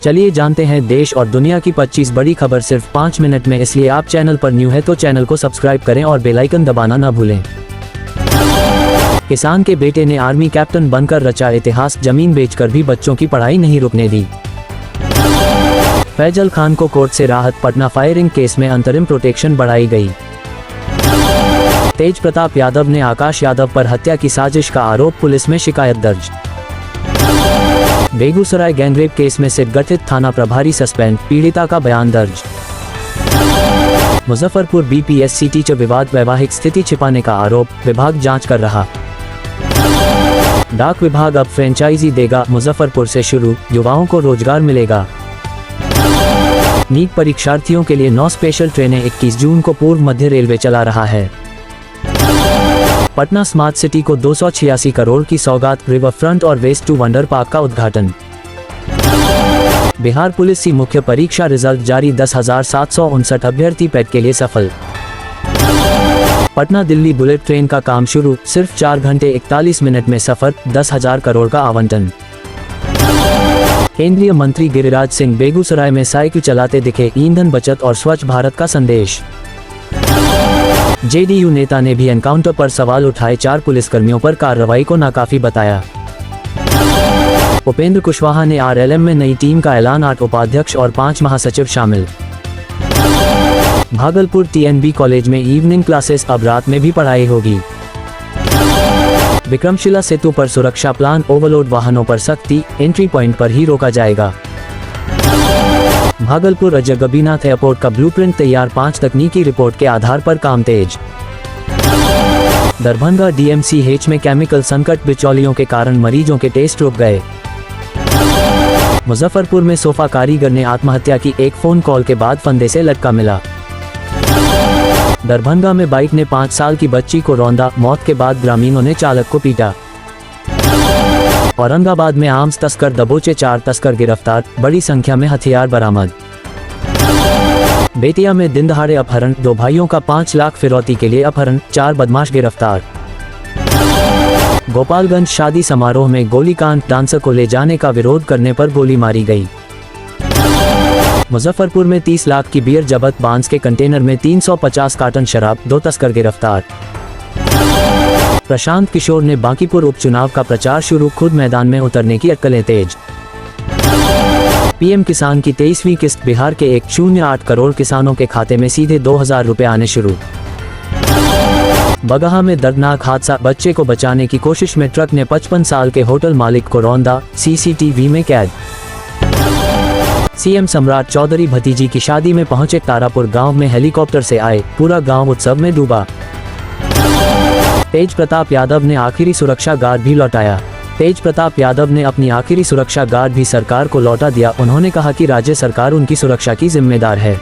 चलिए जानते हैं देश और दुनिया की 25 बड़ी खबर सिर्फ 5 मिनट में, इसलिए आप चैनल पर न्यू है तो चैनल को सब्सक्राइब करें और बेल आइकन दबाना ना भूलें। किसान के बेटे ने आर्मी कैप्टन बनकर रचा इतिहास, जमीन बेचकर भी बच्चों की पढ़ाई नहीं रुकने दी। फैजल खान को कोर्ट से राहत, पटना फायरिंग केस में अंतरिम प्रोटेक्शन बढ़ाई गई। तेज प्रताप यादव ने आकाश यादव पर हत्या की साजिश का आरोप, पुलिस में शिकायत दर्ज। बेगूसराय गैंगरेप केस में सिर्फ गठित थाना प्रभारी सस्पेंड, पीड़िता का बयान दर्ज। मुजफ्फरपुर बीपीएससी टीचर विवाद, वैवाहिक स्थिति छिपाने का आरोप, विभाग जांच कर रहा। डाक विभाग अब फ्रेंचाइजी देगा, मुजफ्फरपुर से शुरू, युवाओं को रोजगार मिलेगा। नीट परीक्षार्थियों के लिए 9 स्पेशल ट्रेनें 21 जून को पूर्व मध्य रेलवे चला रहा है। पटना स्मार्ट सिटी को 286 करोड़ की सौगात, रिवर फ्रंट और वेस्ट टू वंडर पार्क का उद्घाटन। बिहार पुलिस सी मुख्य परीक्षा रिजल्ट जारी, 10,759 अभ्यर्थी पैट के लिए सफल। पटना दिल्ली बुलेट ट्रेन का काम शुरू, सिर्फ 4 घंटे 41 मिनट में सफर, 10,000 करोड़ का आवंटन। केंद्रीय मंत्री गिरिराज सिंह बेगूसराय में साइकिल चलाते दिखे, ईंधन बचत और स्वच्छ भारत का संदेश। जेडीयू नेता ने भी एनकाउंटर पर सवाल उठाए, 4 पुलिसकर्मियों पर कार्रवाई को नाकाफी बताया। उपेंद्र कुशवाहा ने आरएलएम में नई टीम का ऐलान, 8 उपाध्यक्ष और 5 महासचिव शामिल। भागलपुर टीएनबी कॉलेज में इवनिंग क्लासेस, अब रात में भी पढ़ाई होगी। विक्रमशिला सेतु पर सुरक्षा प्लान, ओवरलोड वाहनों पर सख्ती, एंट्री पॉइंट पर ही रोका जाएगा। भागलपुर अजगबीनाथ एयरपोर्ट का ब्लूप्रिंट तैयार, 5 तकनीकी रिपोर्ट के आधार पर काम तेज। दरभंगा डीएमसीएच में केमिकल संकट, बिचौलियों के कारण मरीजों के टेस्ट रुक गए। मुजफ्फरपुर में सोफा कारीगर ने आत्महत्या की, एक फोन कॉल के बाद फंदे से लटका मिला। दरभंगा में बाइक ने 5 साल की बच्ची को रौंदा, मौत के बाद ग्रामीणों ने चालक को पीटा। औरंगाबाद में आर्म्स तस्कर दबोचे, 4 तस्कर गिरफ्तार, बड़ी संख्या में हथियार बरामद। बेतिया में दिन दहाड़े अपहरण, 2 भाइयों का 5 लाख फिरौती के लिए अपहरण, 4 बदमाश गिरफ्तार। गोपालगंज शादी समारोह में गोलीकांड, डांसर को ले जाने का विरोध करने पर गोली मारी गई। मुजफ्फरपुर में 30 लाख की बियर जब्त, बांस के कंटेनर में 350 कार्टन शराब, 2 तस्कर गिरफ्तार। प्रशांत किशोर ने बांकीपुर उपचुनाव का प्रचार शुरू, खुद मैदान में उतरने की अटकलें तेज। पीएम किसान की 23वीं किस्त, बिहार के 108 करोड़ किसानों के खाते में सीधे 2,000 रुपए आने शुरू। बगहा में दर्दनाक हादसा, बच्चे को बचाने की कोशिश में ट्रक ने 55 साल के होटल मालिक को रौंदा, सीसीटीवी में कैद। सीएम सम्राट चौधरी भतीजी की शादी में पहुंचे, तारापुर गांव में हेलीकॉप्टर से आए, पूरा गांव उत्सव में डूबा। तेज प्रताप यादव ने आखिरी सुरक्षा गार्ड भी लौटाया। तेज प्रताप यादव ने अपनी आखिरी सुरक्षा गार्ड भी सरकार को लौटा दिया, उन्होंने कहा कि राज्य सरकार उनकी सुरक्षा की जिम्मेदार है।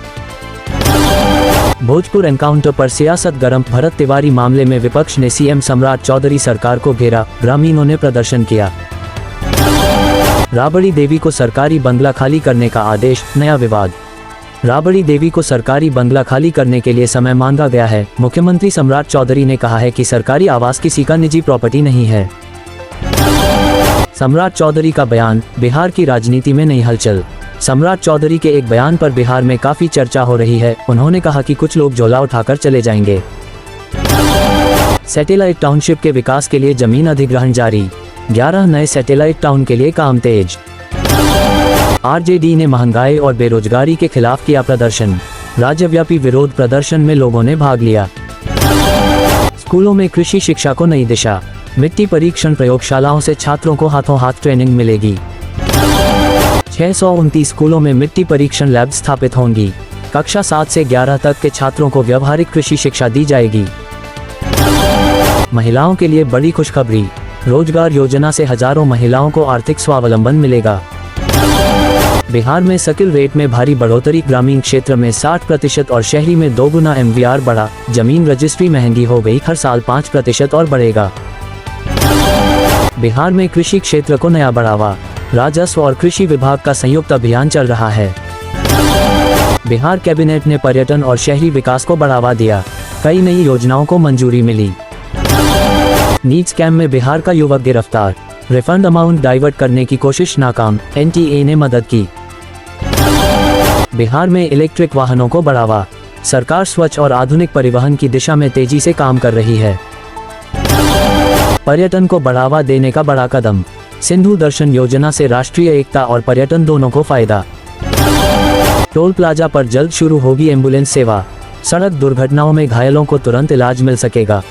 भोजपुर एनकाउंटर पर सियासत गरम, भरत तिवारी मामले में विपक्ष ने सीएम सम्राट चौधरी सरकार को घेरा, ग्रामीणों ने प्रदर्शन किया। राबड़ी देवी को सरकारी बंगला खाली करने का आदेश, नया विवाद। राबड़ी देवी को सरकारी बंगला खाली करने के लिए समय मांगा गया है। मुख्यमंत्री सम्राट चौधरी ने कहा है कि सरकारी आवास किसी का निजी प्रॉपर्टी नहीं है। सम्राट चौधरी का बयान, बिहार की राजनीति में नई हलचल। सम्राट चौधरी के एक बयान पर बिहार में काफी चर्चा हो रही है, उन्होंने कहा कि कुछ लोग झोला उठाकर चले जाएंगे। सैटेलाइट टाउनशिप के विकास के लिए जमीन अधिग्रहण जारी, 11 नए सैटेलाइट टाउन के लिए काम तेज। आरजेडी ने महंगाई और बेरोजगारी के खिलाफ किया प्रदर्शन, राज्यव्यापी विरोध प्रदर्शन में लोगों ने भाग लिया। स्कूलों में कृषि शिक्षा को नई दिशा, मिट्टी परीक्षण प्रयोगशालाओं से छात्रों को हाथों हाथ ट्रेनिंग मिलेगी। 629 स्कूलों में मिट्टी परीक्षण लैब स्थापित होंगी, कक्षा 7 से 11 तक के छात्रों को व्यवहारिक कृषि शिक्षा दी जाएगी। महिलाओं के लिए बड़ी खुशखबरी, रोजगार योजना से हजारों महिलाओं को आर्थिक स्वावलंबन मिलेगा। बिहार में स्किल रेट में भारी बढ़ोतरी, ग्रामीण क्षेत्र में 60% और शहरी में 2 गुना एमवीआर बढ़ा। जमीन रजिस्ट्री महंगी हो गई, हर साल 5% और बढ़ेगा। बिहार में कृषि क्षेत्र को नया बढ़ावा, राजस्व और कृषि विभाग का संयुक्त अभियान चल रहा है। बिहार कैबिनेट ने पर्यटन और शहरी विकास को बढ़ावा दिया, कई नई योजनाओं को मंजूरी मिली। नीट स्कैम में बिहार का युवक गिरफ्तार, रिफंड अमाउंट डाइवर्ट करने की कोशिश नाकाम, एनटीए ने मदद की। बिहार में इलेक्ट्रिक वाहनों को बढ़ावा, सरकार स्वच्छ और आधुनिक परिवहन की दिशा में तेजी से काम कर रही है। पर्यटन को बढ़ावा देने का बड़ा कदम, सिंधु दर्शन योजना से राष्ट्रीय एकता और पर्यटन दोनों को फायदा। टोल प्लाजा पर जल्द शुरू होगी एम्बुलेंस सेवा, सड़क दुर्घटनाओं में घायलों को तुरंत इलाज मिल सकेगा।